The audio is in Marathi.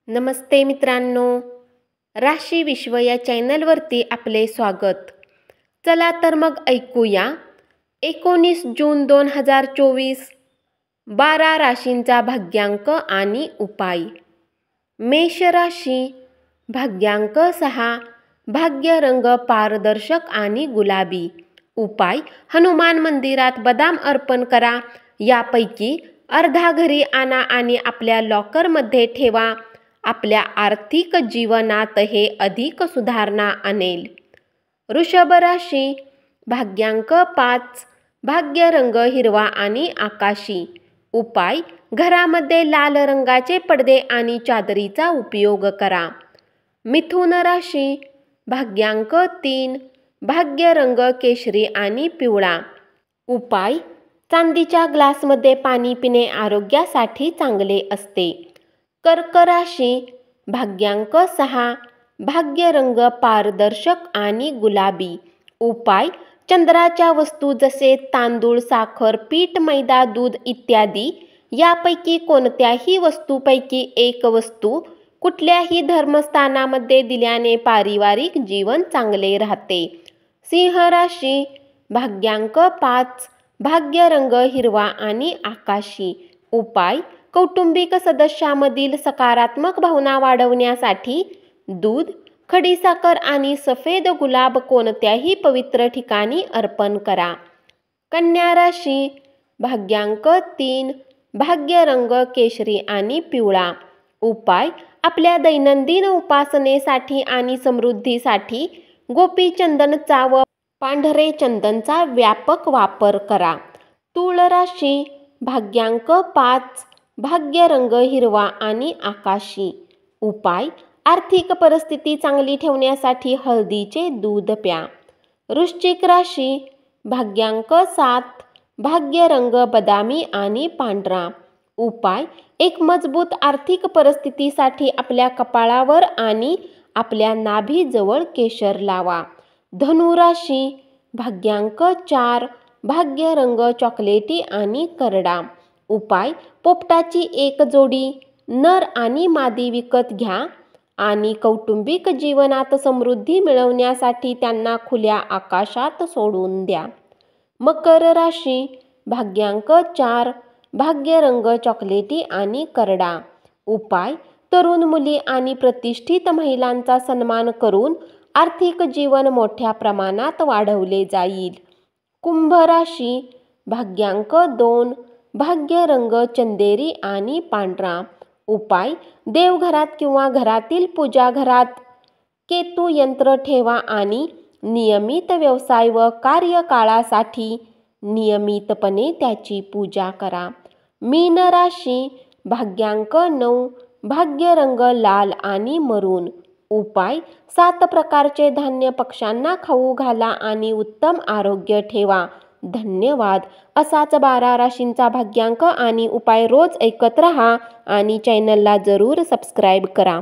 नमस्ते मित्रांनो, राशी विश्व या चॅनलवरती आपले स्वागत. चला तर मग ऐकूया 19 जून 2024 12 राशींचा भाग्यांक आणि उपाय. मेष राशी, भाग्यांक 6, भाग्य रंग पारदर्शक आणि गुलाबी. उपाय: हनुमान मंदिरात बदाम अर्पण करा. यापैकी अर्धा घरी आणा आणि आपल्या लॉकरमध्ये ठेवा. आपल्या आर्थिक जीवनात हे अधिक सुधारणा आणेल. वृषभ राशी, भाग्यांक 5, भाग्य रंग हिरवा आणि आकाशी. उपाय: घरामध्ये लाल रंगाचे पडदे आणि चादरीचा उपयोग करा. मिथुन राशी, भाग्यांक 3, भाग्य रंग केशरी आणि पिवळा. उपाय: चांदीच्या ग्लासमध्ये पाणी पिणे आरोग्यासाठी चांगले असते. कर्क राशी, भाग्यांक 6, भाग्य रंग पारदर्शक आणि गुलाबी. उपाय: चंद्राच्या वस्तू जसे तांदूळ, साखर, पीठ, मैदा, दूध इत्यादी यापैकी कोणत्याही वस्तूपैकी एक वस्तू कुठल्याही धर्मस्थानामध्ये दिल्याने पारिवारिक जीवन चांगले राहते. सिंह राशी, भाग्यांक 5, भाग्य रंग हिरवा आणि आकाशी. उपाय: कौटुंबिक सदस्यामधील सकारात्मक भावना वाढवण्यासाठी दूध, खडीसाखर आणि सफेद गुलाब कोणत्याही पवित्र ठिकाणी अर्पण करा. कन्या राशी, भाग्यांक 3, भाग्य रंग केशरी आणि पिवळा. उपाय: आपल्या दैनंदिन उपासनेसाठी आणि समृद्धीसाठी गोपीचंदनचा व पांढरे चंदनचा व्यापक वापर करा. तूळ राशी, भाग्यांक 5, भाग्य रंग हिरवा आणि आकाशी. उपाय: आर्थिक परिस्थिती चांगली ठेवण्यासाठी हळदीचे दूध प्या. वृश्चिक राशी, भाग्यांक 7, भाग्य रंग बदामी आणि पांढरा. उपाय: एक मजबूत आर्थिक परिस्थितीसाठी आपल्या कपाळावर आणि आपल्या नाभीजवळ केशर लावा. धनु राशी, भाग्यांक 4, भाग्य रंग चॉकलेटी आणि करडा. उपाय: पोपटाची एक जोडी नर आणि मादी विकत घ्या आणि कौटुंबिक जीवनात समृद्धी मिळवण्यासाठी त्यांना खुल्या आकाशात सोडून द्या. मकर राशी, भाग्यांक 4, भाग्य रंग चॉकलेटी आणि करडा. उपाय: तरुण मुली आणि प्रतिष्ठित महिलांचा सन्मान करून आर्थिक जीवन मोठ्या प्रमाणात वाढवले जाईल. कुंभ राशी, भाग्यांक 2, भाग्य रंग चंदेरी आणि पांढरा. उपाय: देवघरात किंवा घरातील पूजा घरात केतू यंत्र ठेवा आणि नियमित व्यवसाय व कार्यकाळासाठी नियमितपणे त्याची पूजा करा. मीन राशी, भाग्यांक 9, भाग्य रंग लाल आणि मरून. उपाय: 7 प्रकारचे धान्य पक्ष्यांना खाऊ घाला आणि उत्तम आरोग्य ठेवा. धन्यवाद. असाच 12 राशींचा भाग्यांक आणि उपाय रोज ऐकत रहा आणि चॅनलला जरूर सबस्क्राईब करा.